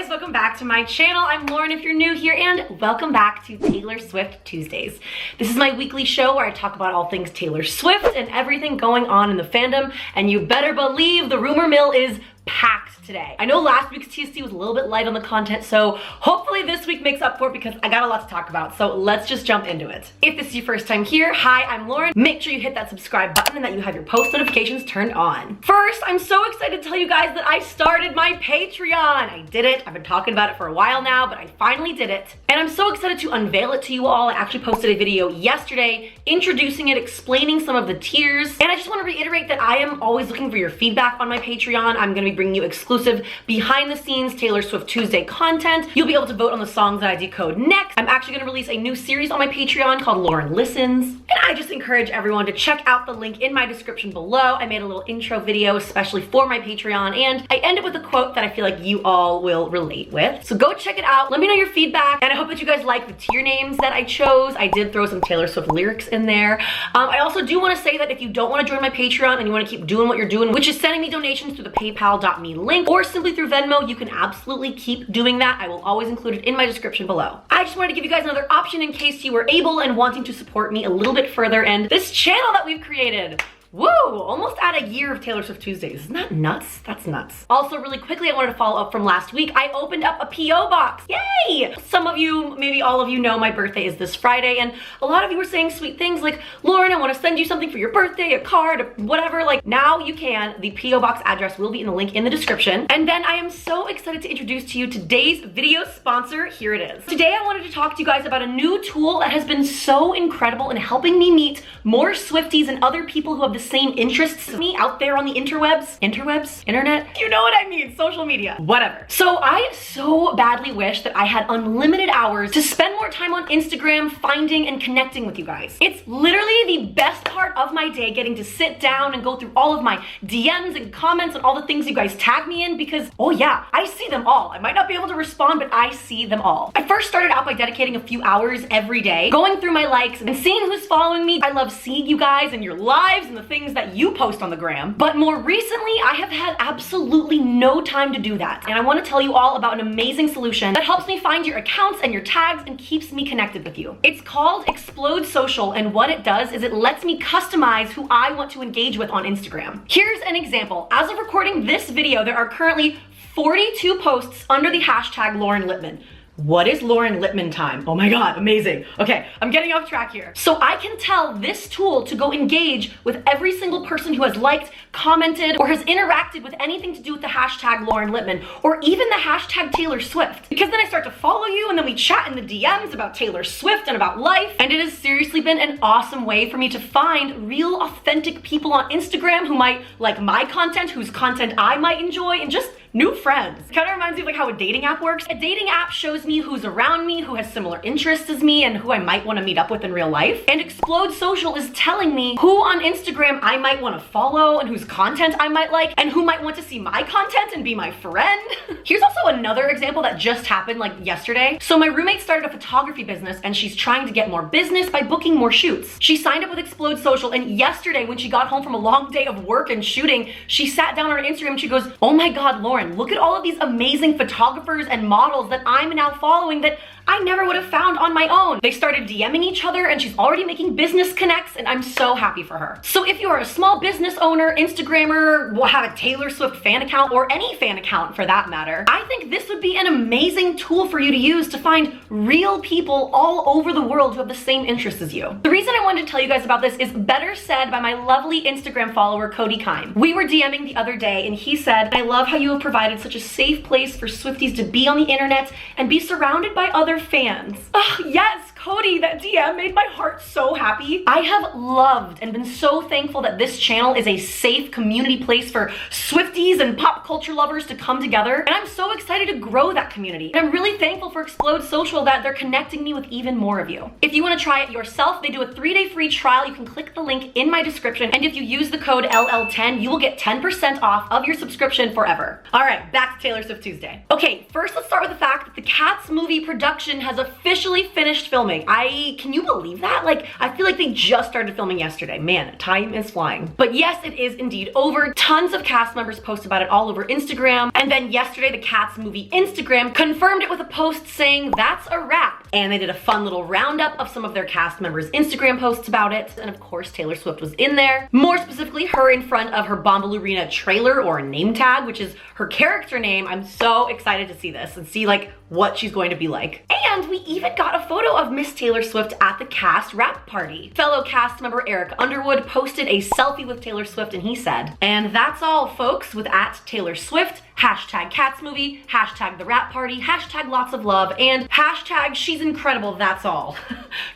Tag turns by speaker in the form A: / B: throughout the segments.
A: guys, welcome back to my channel. I'm Lauren if you're new here, and welcome back to Taylor Swift Tuesdays. This is my weekly show where I talk about all things Taylor Swift and everything going on in the fandom, and you better believe the rumor mill is packed today. I know last week's TSC was a little bit light on the content, so hopefully this week makes up for it because I got a lot to talk about, so let's just jump into it. If this is your first time here, hi, I'm Lauren. Make sure you hit that subscribe button and that you have your post notifications turned on. First, I'm so excited to tell you guys that I started my Patreon. I did it. I've been talking about it for a while now, but I finally did it. And I'm so excited to unveil it to you all. I actually posted a video yesterday introducing it, explaining some of the tiers. And I just want to reiterate that I am always looking for your feedback on my Patreon. I'm going to be bringing you exclusive behind the scenes Taylor Swift Tuesday content. You'll be able to vote on the songs that I decode next. I'm actually going to release a new series on my Patreon called Lauren Listens. And I just encourage everyone to check out the link in my description below. I made a little intro video especially for my Patreon, and I ended with a quote that I feel like you all will relate with. So go check it out. Let me know your feedback, and I hope that you guys like the tier names that I chose. I did throw some Taylor Swift lyrics in there. I also do want to say that if you don't want to join my Patreon and you want to keep doing what you're doing, which is sending me donations through the paypal.me link or simply through Venmo, you can absolutely keep doing that. I will always include it in my description below. I just wanted to give you guys another option in case you were able and wanting to support me a little bit further and this channel that we've created. Woo! Almost at a year of Taylor Swift Tuesdays. Isn't that nuts? That's nuts. Also, really quickly, I wanted to follow up from last week. I opened up a P.O. box. Yay! Some of you, maybe all of you know my birthday is this Friday, and a lot of you were saying sweet things like, Lauren, I want to send you something for your birthday, a card, whatever. Like, now you can. The P.O. box address will be in the link in the description. And then I am so excited to introduce to you today's video sponsor. Here it is. Today, I wanted to talk to you guys about a new tool that has been so incredible in helping me meet more Swifties and other people who have the same interests as me out there on the internet, you know what I mean, social media, whatever. So I so badly wish that I had unlimited hours to spend more time on Instagram finding and connecting with you guys. It's literally the best part of my day, getting to sit down and go through all of my DMs and comments and all the things you guys tag me in, because oh yeah, I see them all. I might not be able to respond, but I see them all. I first started out by dedicating a few hours every day, going through my likes and seeing who's following me. I love seeing you guys and your lives and the things that you post on the gram. But more recently, I have had absolutely no time to do that. And I want to tell you all about an amazing solution that helps me find your accounts and your tags and keeps me connected with you. It's called Explode Social, and what it does is it lets me customize who I want to engage with on Instagram. Here's an example. As of recording this video, there are currently 42 posts under the hashtag Lauren Lipman. What is Lauren Lipman time? Oh my God, amazing. Okay, I'm getting off track here. So I can tell this tool to go engage with every single person who has liked, commented, or has interacted with anything to do with the hashtag Lauren Lipman, or even the hashtag Taylor Swift. Because then I start to follow you, and then we chat in the DMs about Taylor Swift and about life. And it has seriously been an awesome way for me to find real, authentic people on Instagram who might like my content, whose content I might enjoy, and just new friends. Kind of reminds me of like how a dating app works. A dating app shows me who's around me, who has similar interests as me, and who I might want to meet up with in real life. And Explode Social is telling me who on Instagram I might want to follow and whose content I might like and who might want to see my content and be my friend. Here's also another example that just happened like yesterday. So my roommate started a photography business and she's trying to get more business by booking more shoots. She signed up with Explode Social, and yesterday when she got home from a long day of work and shooting, she sat down on her Instagram and she goes, oh my God, Lauren, look at all of these amazing photographers and models that I'm now following that I never would have found on my own. They started DMing each other, and she's already making business connects, and I'm so happy for her. So if you are a small business owner, Instagrammer, will have a Taylor Swift fan account, or any fan account for that matter, I think this would be an amazing tool for you to use to find real people all over the world who have the same interests as you. The reason I wanted to tell you guys about this is better said by my lovely Instagram follower, Cody. We were DMing the other day, and he said, I love how you have provided such a safe place for Swifties to be on the internet and be surrounded by other fans. Oh, yes, Cody, that DM made my heart so happy. I have loved and been so thankful that this channel is a safe community place for Swifties and pop culture lovers to come together, and I'm so excited to grow that community. And I'm really thankful for Explode Social that they're connecting me with even more of you. If you want to try it yourself, they do a 3-day free trial. You can click the link in my description, and if you use the code LL10, you will get 10% off of your subscription forever. All right, back to Taylor Swift Tuesday. Okay, first let's start with the fact that the Cats movie production has officially finished filming. filming. Can you believe that? Like, I feel like they just started filming yesterday. Man, time is flying. But yes, it is indeed over. Tons of cast members posted about it all over Instagram. And then yesterday, the Cats movie Instagram confirmed it with a post saying, that's a wrap. And they did a fun little roundup of some of their cast members' Instagram posts about it. And of course, Taylor Swift was in there. More specifically, her in front of her Bombalurina trailer or name tag, which is her character name. I'm so excited to see this and see like what she's going to be like. And we even got a photo of Miss Taylor Swift at the cast wrap party. Fellow cast member Eric Underwood posted a selfie with Taylor Swift and he said, "And that's all folks with @Taylor Swift, hashtag Cats movie, hashtag the wrap party, hashtag lots of love, and hashtag she's incredible, that's all."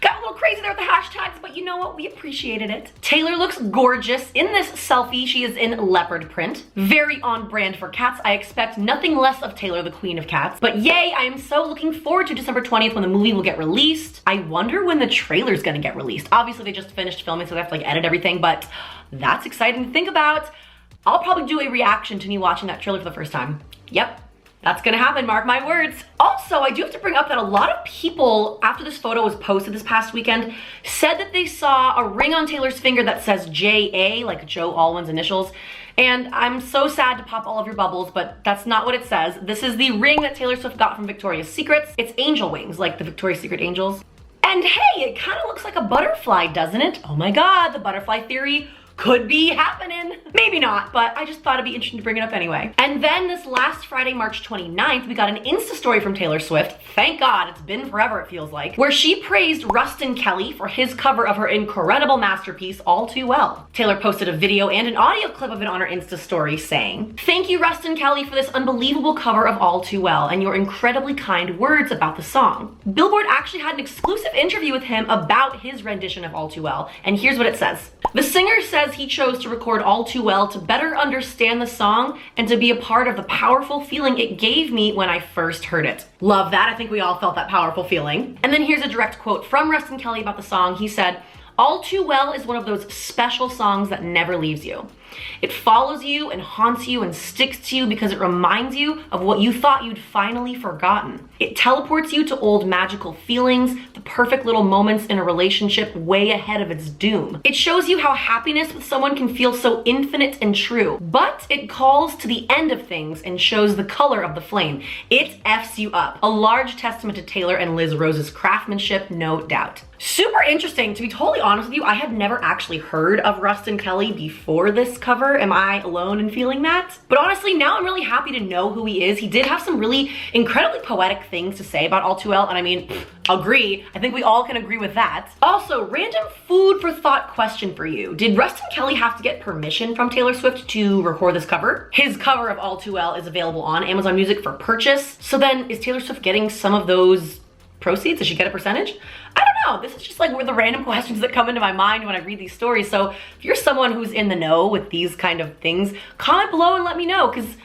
A: Got a little crazy there with the hashtags, but you know what? We appreciated it. Taylor looks gorgeous. In this selfie, she is in leopard print. Very on brand for cats. I expect nothing less of Taylor, the queen of cats. But yay, I am so looking forward to December 20th when the movie will get released. I wonder when the trailer's gonna get released. Obviously, they just finished filming, so they have to like edit everything, but that's exciting to think about. I'll probably do a reaction to me watching that trailer for the first time. Yep, that's gonna happen, mark my words. Also, I do have to bring up that a lot of people, after this photo was posted this past weekend, said that they saw a ring on Taylor's finger that says JA, like Joe Alwyn's initials. And I'm so sad to pop all of your bubbles, but that's not what it says. This is the ring that Taylor Swift got from Victoria's Secret. It's angel wings, like the Victoria's Secret angels. And hey, it kind of looks like a butterfly, doesn't it? Oh my God, the butterfly theory could be happening. Maybe not, but I just thought it'd be interesting to bring it up anyway. And then this last Friday, March 29th, we got an Insta story from Taylor Swift. Thank God, it's been forever, it feels like, where she praised Ruston Kelly for his cover of her incredible masterpiece, All Too Well. Taylor posted a video and an audio clip of it on her Insta story saying, "Thank you, Ruston Kelly, for this unbelievable cover of All Too Well and your incredibly kind words about the song." Billboard actually had an exclusive interview with him about his rendition of All Too Well, and here's what it says. The singer says he chose to record All Too Well to better understand the song and to be a part of the powerful feeling it gave me when I first heard it. Love that. I think we all felt that powerful feeling. And then here's a direct quote from Ruston Kelly about the song. He said, "All Too Well is one of those special songs that never leaves you. It follows you and haunts you and sticks to you because it reminds you of what you thought you'd finally forgotten. It teleports you to old magical feelings, the perfect little moments in a relationship way ahead of its doom. It shows you how happiness with someone can feel so infinite and true, but it calls to the end of things and shows the color of the flame. It F's you up." A large testament to Taylor and Liz Rose's craftsmanship, no doubt. Super interesting. To be totally honest with you, I had never actually heard of Ruston Kelly before this cover. Am I alone in feeling that? But honestly, now I'm really happy to know who he is. He did have some really incredibly poetic things to say about All Too Well, and I mean, agree. I think we all can agree with that. Also, random food for thought question for you. Did Ruston Kelly have to get permission from Taylor Swift to record this cover? His cover of All Too Well is available on Amazon Music for purchase. So then, is Taylor Swift getting some of those proceeds? Does she get a percentage? I don't know. This is just like the random questions that come into my mind when I read these stories. So if you're someone who's in the know with these kind of things, comment below and let me know, because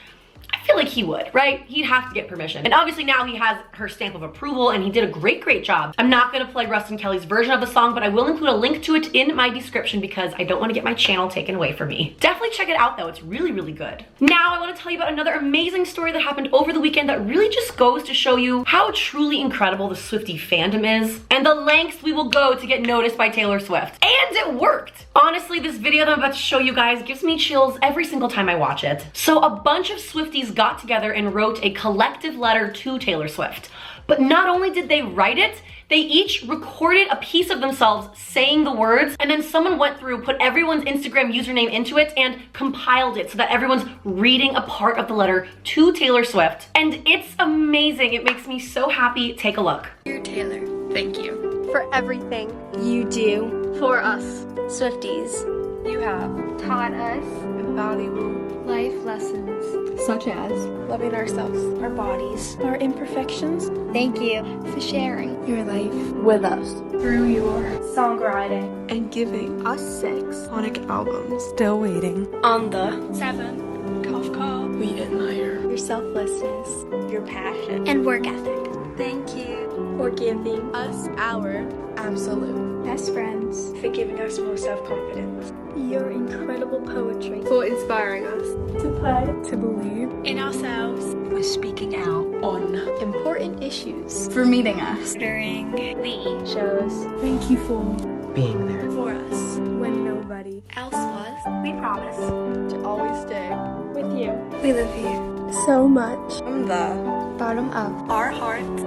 A: I feel like he would, right? He'd have to get permission. And obviously now he has her stamp of approval and he did a great job. I'm not gonna play Ruston Kelly's version of the song, but I will include a link to it in my description because I don't wanna get my channel taken away from me. Definitely check it out though, it's really good. Now I wanna tell you about another amazing story that happened over the weekend that really just goes to show you how truly incredible the Swiftie fandom is and the lengths we will go to get noticed by Taylor Swift. And it worked. Honestly, this video that I'm about to show you guys gives me chills every single time I watch it. So a bunch of Swifties got together and wrote a collective letter to Taylor Swift. But not only did they write it, they each recorded a piece of themselves saying the words, and then someone went through, put everyone's Instagram username into it, and compiled it so that everyone's reading a part of the letter to Taylor Swift. And it's amazing. It makes me so happy. Take a look.
B: Dear Taylor, thank you
C: for everything you do
B: for us,
C: Swifties.
B: You have
D: taught us
B: invaluable
D: life lessons,
B: such as
D: loving ourselves,
C: our bodies,
D: our imperfections.
C: Thank you for sharing
B: your life with us
D: through your songwriting
B: and giving
C: us 6
B: sonic albums. Still waiting
C: on the
D: 7 Kafka.
B: We admire
C: your selflessness,
D: your passion,
C: and work ethic.
D: Thank you for giving
B: us our absolute
D: best friends,
E: for giving us more self-confidence.
D: your incredible poetry,
B: For inspiring us.
D: to play,
B: To believe.
C: In ourselves.
E: For speaking out on
D: important issues,
E: for meeting us
C: During the
D: shows,
B: Thank you for
E: being there
C: for us.
B: when nobody.
C: Else was. We promise.
B: To always stay.
D: with you.
C: We love you.
B: So much.
E: from the
D: Bottom up.
C: Our hearts.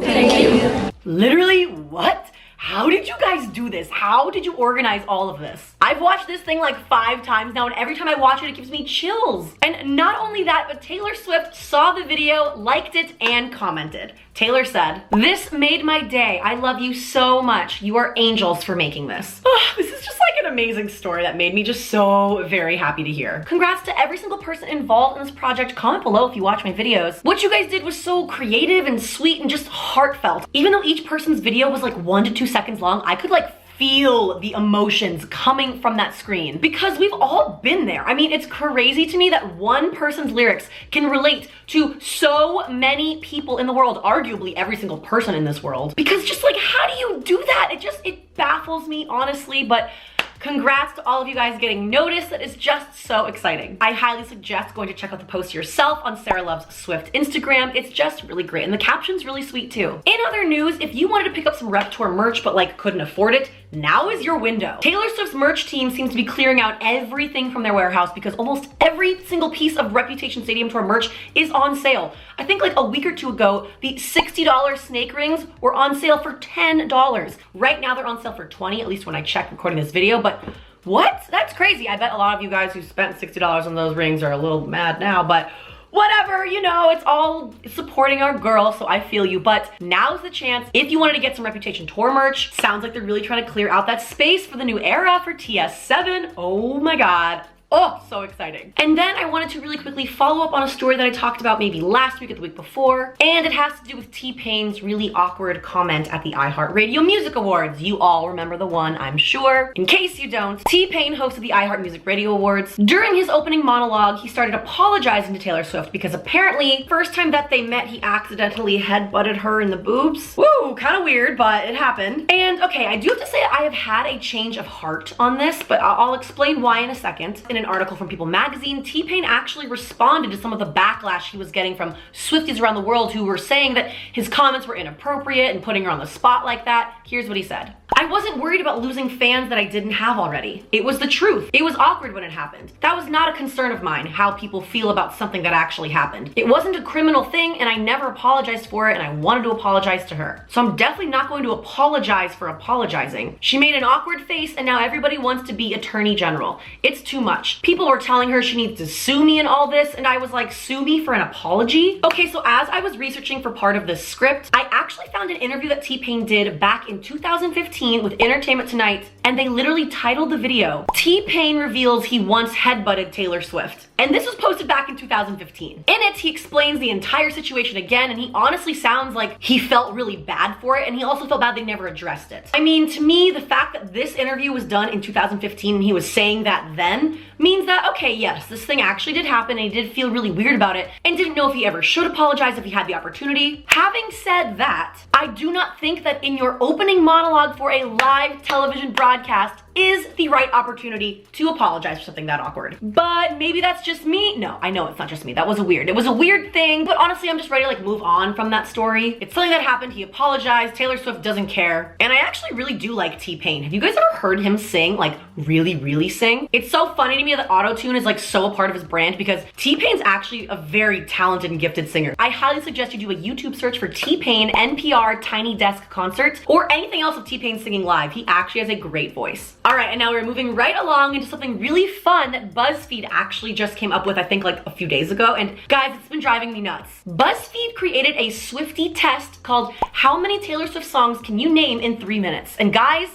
A: Literally, what? How did you guys do this? How did you organize all of this? I've watched this thing like 5 times now, and every time I watch it, it gives me chills. And not only that, but Taylor Swift saw the video, liked it, and commented. Taylor said, "This made my day. I love you so much. You are angels for making this." This is just like an amazing story that made me just so very happy to hear. Congrats to every single person involved in this project. Comment below if you watch my videos. What you guys did was so creative and sweet and just heartfelt. Even though each person's video was like 1 to 2 seconds long, I could like feel the emotions coming from that screen because we've all been there. I mean, it's crazy to me that one person's lyrics can relate to so many people in the world, arguably every single person in this world. Because just like, how do you do that? It baffles me, honestly, but congrats to all of you guys getting noticed. That is just so exciting. I highly suggest going to check out the post yourself on Sarah Loves Swift Instagram. It's just really great, and the caption's really sweet too. In other news, if you wanted to pick up some Rep Tour merch but like couldn't afford it, now is your window. Taylor Swift's merch team seems to be clearing out everything from their warehouse because almost every single piece of Reputation Stadium Tour merch is on sale. I think like a week or 2 ago, the $60 snake rings were on sale for $10. Right now they're on sale for $20, at least when I checked recording this video, but what? That's crazy. I bet a lot of you guys who spent $60 on those rings are a little mad now, but whatever, you know, it's all supporting our girl, so I feel you. But now's the chance. If you wanted to get some Reputation Tour merch, sounds like they're really trying to clear out that space for the new era for TS7. Oh my God. Oh, so exciting. And then I wanted to really quickly follow up on a story that I talked about maybe last week or the week before, and it has to do with T-Pain's really awkward comment at the iHeartRadio Music Awards. You all remember the one, I'm sure. In case you don't, T-Pain hosted the iHeart Music Radio Awards. During his opening monologue, he started apologizing to Taylor Swift because apparently, first time that they met, he accidentally headbutted her in the boobs. Woo, kind of weird, but it happened. And okay, I do have to say I have had a change of heart on this, but I'll explain why in a second. In an article from People magazine, T-Pain actually responded to some of the backlash he was getting from Swifties around the world who were saying that his comments were inappropriate and putting her on the spot like that. Here's what he said. "I wasn't worried about losing fans that I didn't have already. It was the truth. It was awkward when it happened. That was not a concern of mine, how people feel about something that actually happened. It wasn't a criminal thing and I never apologized for it and I wanted to apologize to her. So I'm definitely not going to apologize for apologizing. She made an awkward face and now everybody wants to be attorney general. It's too much. People were telling her she needs to sue me and all this, and I was like, sue me for an apology?" Okay, so as I was researching for part of this script, I actually found an interview that T-Pain did back in 2015 with Entertainment Tonight, and they literally titled the video, "T-Pain reveals he once headbutted Taylor Swift." And this was posted back in 2015. In it, he explains the entire situation again, and he honestly sounds like he felt really bad for it, and he also felt bad they never addressed it. I mean, to me, the fact that this interview was done in 2015 and he was saying that then means that, okay, yes, this thing actually did happen and he did feel really weird about it and didn't know if he ever should apologize if he had the opportunity. Having said that, I do not think that in your opening monologue for a live television broadcast is the right opportunity to apologize for something that awkward. But maybe that's just me. No, I know it's not just me. That was a weird. It was a weird thing, but honestly, I'm just ready to like move on from that story. It's something that happened. He apologized. Taylor Swift doesn't care. And I actually really do like T-Pain. Have you guys ever heard him sing, like really, really sing? It's so funny to me that auto-tune is like so a part of his brand because T-Pain's actually a very talented and gifted singer. I highly suggest you do a YouTube search for T-Pain NPR Tiny Desk Concert or anything else of T-Pain singing live. He actually has a great voice. All right, and now we're moving right along into something really fun that BuzzFeed actually just came up with, I think like a few days ago. And guys, it's been driving me nuts. BuzzFeed created a Swifty test called How Many Taylor Swift Songs Can You Name in 3 Minutes? And guys,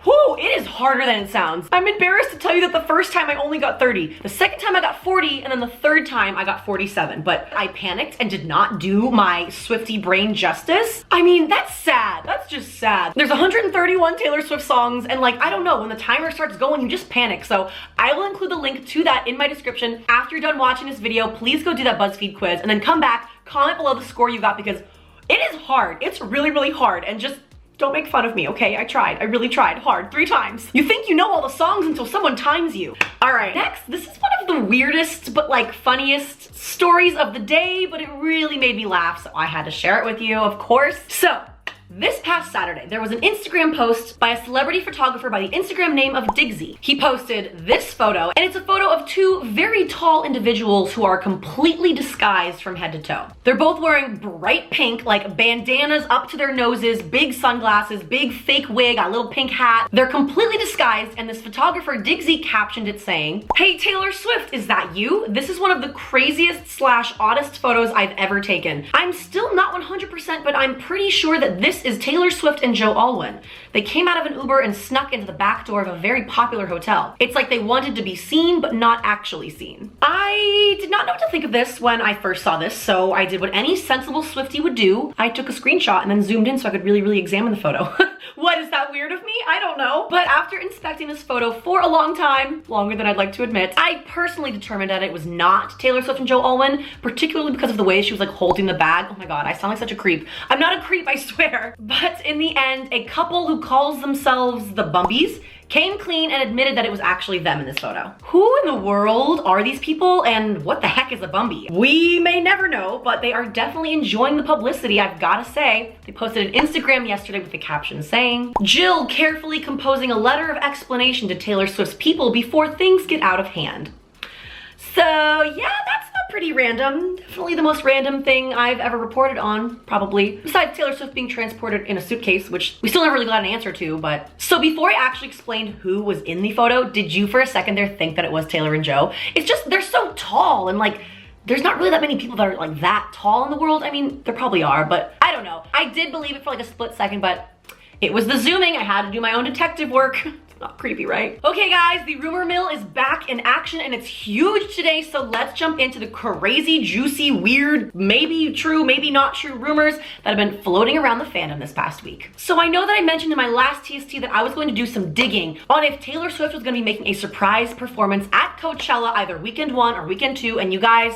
A: whew, it is harder than it sounds. I'm embarrassed to tell you that the first time I only got 30, the second time I got 40, and then the third time I got 47. But I panicked and did not do my Swifty brain justice. I mean, that's sad. That's just sad. There's 131 Taylor Swift songs, and like, I don't know, when the timer starts going, you just panic. So I will include the link to that in my description. After you're done watching this video, please go do that BuzzFeed quiz, and then come back, comment below the score you got because it is hard. It's really, really hard, and just Don't make fun of me, okay? I tried. I really tried hard 3 times. You think you know all the songs until someone times you. All right, next, this is one of the weirdest but like funniest stories of the day, but it really made me laugh, so I had to share it with you, of course. So, this past Saturday, there was an Instagram post by a celebrity photographer by the Instagram name of Digsy. He posted this photo, and it's a photo of 2 very tall individuals who are completely disguised from head to toe. They're both wearing bright pink, like bandanas up to their noses, big sunglasses, big fake wig, a little pink hat. They're completely disguised, and this photographer, Digsy, captioned it saying, "Hey Taylor Swift, is that you? This is one of the craziest / oddest photos I've ever taken. I'm still not 100%, but I'm pretty sure that this is Taylor Swift and Joe Alwyn. They came out of an Uber and snuck into the back door of a very popular hotel. It's like they wanted to be seen, but not actually seen." I did not know what to think of this when I first saw this, so I did what any sensible Swiftie would do. I took a screenshot and then zoomed in so I could really examine the photo. What, is that weird of me? I don't know. But after inspecting this photo for a long time, longer than I'd like to admit, I personally determined that it was not Taylor Swift and Joe Alwyn, particularly because of the way she was like holding the bag. Oh my god, I sound like such a creep. I'm not a creep, I swear. But in the end, a couple who calls themselves the Bumbies came clean and admitted that it was actually them in this photo. Who in the world are these people, and what the heck is a Bumby? We may never know, but they are definitely enjoying the publicity, I've gotta say. They posted an Instagram yesterday with the caption saying, "Jill carefully composing a letter of explanation to Taylor Swift's people before things get out of hand." So yeah, that's pretty random. Definitely the most random thing I've ever reported on, probably. Besides Taylor Swift being transported in a suitcase, which we still never really got an answer to, but. So before I actually explained who was in the photo, did you for a second there think that it was Taylor and Joe? It's just, they're so tall and like, there's not really that many people that are like that tall in the world. I mean, there probably are, but I don't know. I did believe it for like a split second, but it was the zooming. I had to do my own detective work. Not creepy, right? Okay guys, the rumor mill is back in action and it's huge today, so let's jump into the crazy, juicy, weird, maybe true, maybe not true rumors that have been floating around the fandom this past week. So I know that I mentioned in my last TST that I was going to do some digging on if Taylor Swift was going to be making a surprise performance at Coachella either weekend 1 or weekend 2, and you guys,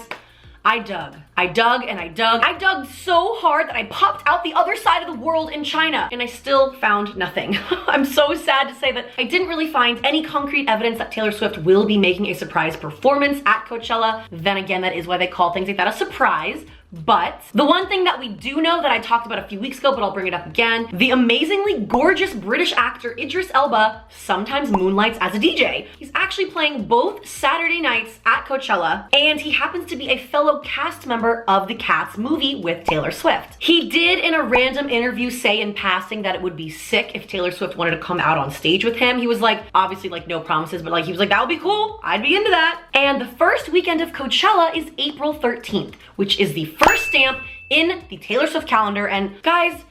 A: I dug and I dug. I dug so hard that I popped out the other side of the world in China and I still found nothing. I'm so sad to say that I didn't really find any concrete evidence that Taylor Swift will be making a surprise performance at Coachella. Then again, that is why they call things like that a surprise. But the one thing that we do know that I talked about a few weeks ago, but I'll bring it up again, the amazingly gorgeous British actor Idris Elba sometimes moonlights as a DJ. He's actually playing both Saturday nights at Coachella, and he happens to be a fellow cast member of the Cats movie with Taylor Swift. He did in a random interview say in passing that it would be sick if Taylor Swift wanted to come out on stage with him. He was like, obviously like no promises, but like he was like, that would be cool, I'd be into that. And the first weekend of Coachella is April 13th, which is the first stamp in the Taylor Swift calendar. And guys,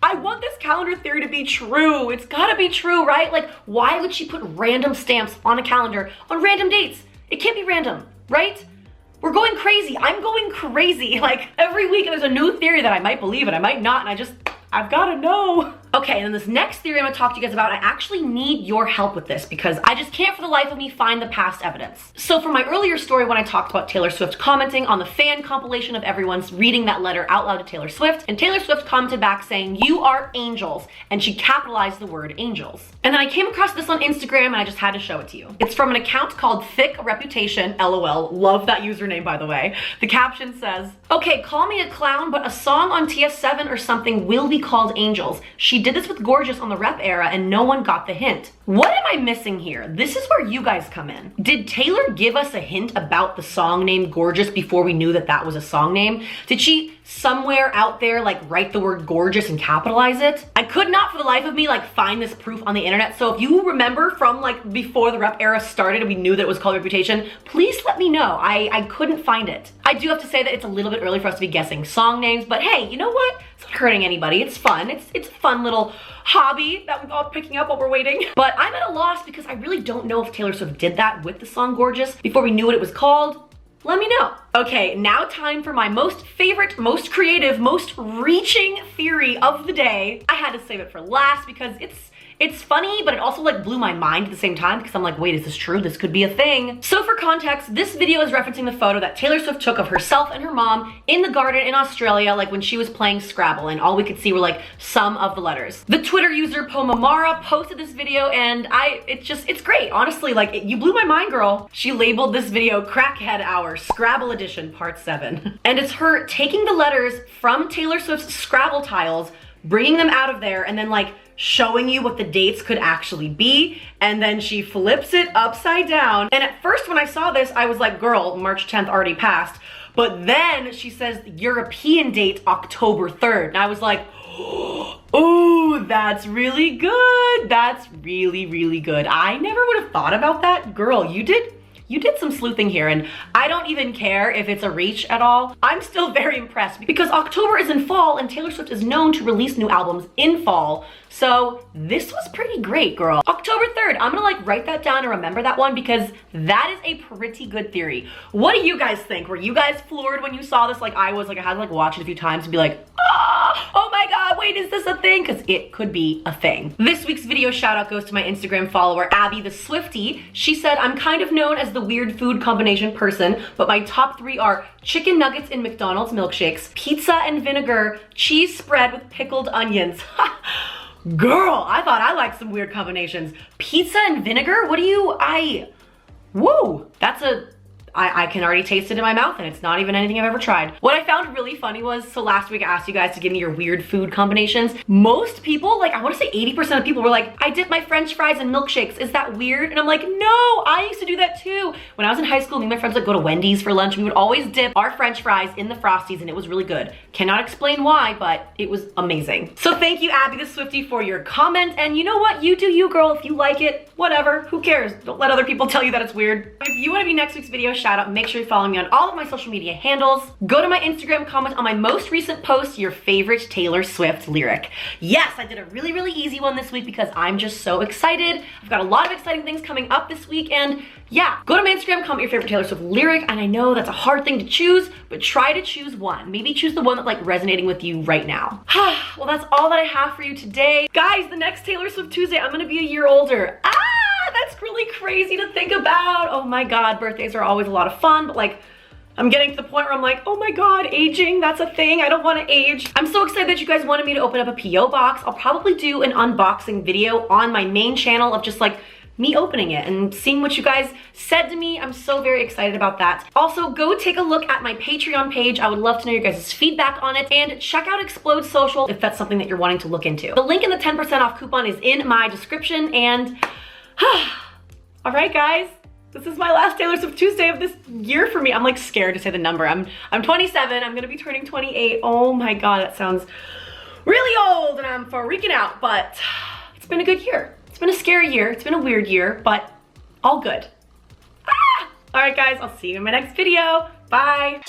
A: I want this calendar theory to be true. It's gotta be true, right? Like, why would she put random stamps on a calendar on random dates? It can't be random, right? We're going crazy. I'm going crazy. Like, every week there's a new theory that I might believe and I might not, and I've gotta know. Okay, and then this next theory I'm gonna talk to you guys about, I actually need your help with this because I just can't for the life of me find the past evidence. So for my earlier story when I talked about Taylor Swift commenting on the fan compilation of everyone's reading that letter out loud to Taylor Swift, and Taylor Swift commented back saying, "You are angels," and she capitalized the word angels. And then I came across this on Instagram and I just had to show it to you. It's from an account called Thick Reputation, LOL, love that username by the way. The caption says, "Okay, call me a clown, but a song on TS7 or something will be called Angels. She did this with Gorgeous on the Rep era and no one got the hint." What am I missing here? This is where you guys come in. Did Taylor give us a hint about the song name Gorgeous before we knew that that was a song name? Did she somewhere out there like write the word gorgeous and capitalize it? I could not for the life of me like find this proof on the internet. So if you remember from like before the Rep era started and we knew that it was called Reputation, please let me know. I couldn't find it. I do have to say that it's a little bit early for us to be guessing song names, but hey, you know what? It's not hurting anybody. It's fun. It's a fun little hobby that we're all picking up while we're waiting. But I'm at a loss because I really don't know if Taylor Swift did that with the song Gorgeous before we knew what it was called. Let me know. Okay, now time for my most favorite, most creative, most reaching theory of the day. I had to save it for last because It's funny, but it also like blew my mind at the same time because I'm like, wait, is this true? This could be a thing. So for context, this video is referencing the photo that Taylor Swift took of herself and her mom in the garden in Australia, like when she was playing Scrabble, and all we could see were like some of the letters. The Twitter user Pomamara posted this video, and it's great. Honestly, like you blew my mind, girl. She labeled this video Crackhead Hour, Scrabble Edition, Part 7. And it's her taking the letters from Taylor Swift's Scrabble tiles, bringing them out of there, and then like showing you what the dates could actually be, and then she flips it upside down. And at first when I saw this, I was like, girl, March 10th already passed. But then she says European date October 3rd. And I was like, oh, that's really good. That's really, really good. I never would have thought about that. Girl, you did some sleuthing here, and I don't even care if it's a reach at all. I'm still very impressed because October is in fall and Taylor Swift is known to release new albums in fall. So this was pretty great, girl. October 3rd, I'm gonna like write that down and remember that one because that is a pretty good theory. What do you guys think? Were you guys floored when you saw this like I was? Like I had to like watch it a few times and be like, oh my God, wait, is this a thing? Because it could be a thing. This week's video shout out goes to my Instagram follower, Abby the Swifty. She said, I'm kind of known as the weird food combination person, but my top 3 are chicken nuggets in McDonald's milkshakes, pizza and vinegar, cheese spread with pickled onions. Girl, I thought I liked some weird combinations. Pizza and vinegar? What do you, whoa, that's I can already taste it in my mouth and it's not even anything I've ever tried. What I found really funny was, so last week I asked you guys to give me your weird food combinations. Most people, like I wanna say 80% of people were like, I dip my French fries in milkshakes, is that weird? And I'm like, no, I used to do that too. When I was in high school, me and my friends would go to Wendy's for lunch. We would always dip our French fries in the Frosties and it was really good. Cannot explain why, but it was amazing. So thank you, Abby the Swifty, for your comment. And you know what? You do you, girl. If you like it, whatever, who cares? Don't let other people tell you that it's weird. If you wanna be next week's video shout out, make sure you follow me on all of my social media handles. Go to my Instagram, comment on my most recent post, your favorite Taylor Swift lyric. Yes, I did a really, really easy one this week because I'm just so excited. I've got a lot of exciting things coming up this week, and yeah, go to my Instagram, comment your favorite Taylor Swift lyric, and I know that's a hard thing to choose, but try to choose one. Maybe choose the one that's like resonating with you right now. Well, that's all that I have for you today. Guys, the next Taylor Swift Tuesday, I'm gonna be a year older. That's really crazy to think about. Oh my God, birthdays are always a lot of fun, but like, I'm getting to the point where I'm like, oh my God, aging, that's a thing. I don't want to age. I'm so excited that you guys wanted me to open up a P.O. box. I'll probably do an unboxing video on my main channel of just like me opening it and seeing what you guys said to me. I'm so very excited about that. Also, go take a look at my Patreon page. I would love to know your guys' feedback on it, and check out Explode Social if that's something that you're wanting to look into. The link in the 10% off coupon is in my description, and all right, guys. This is my last Taylor Swift Tuesday of this year for me. I'm like scared to say the number. I'm 27, I'm gonna be turning 28. Oh my God, that sounds really old and I'm freaking out, but it's been a good year. It's been a scary year, it's been a weird year, but all good. All right guys, I'll see you in my next video. Bye.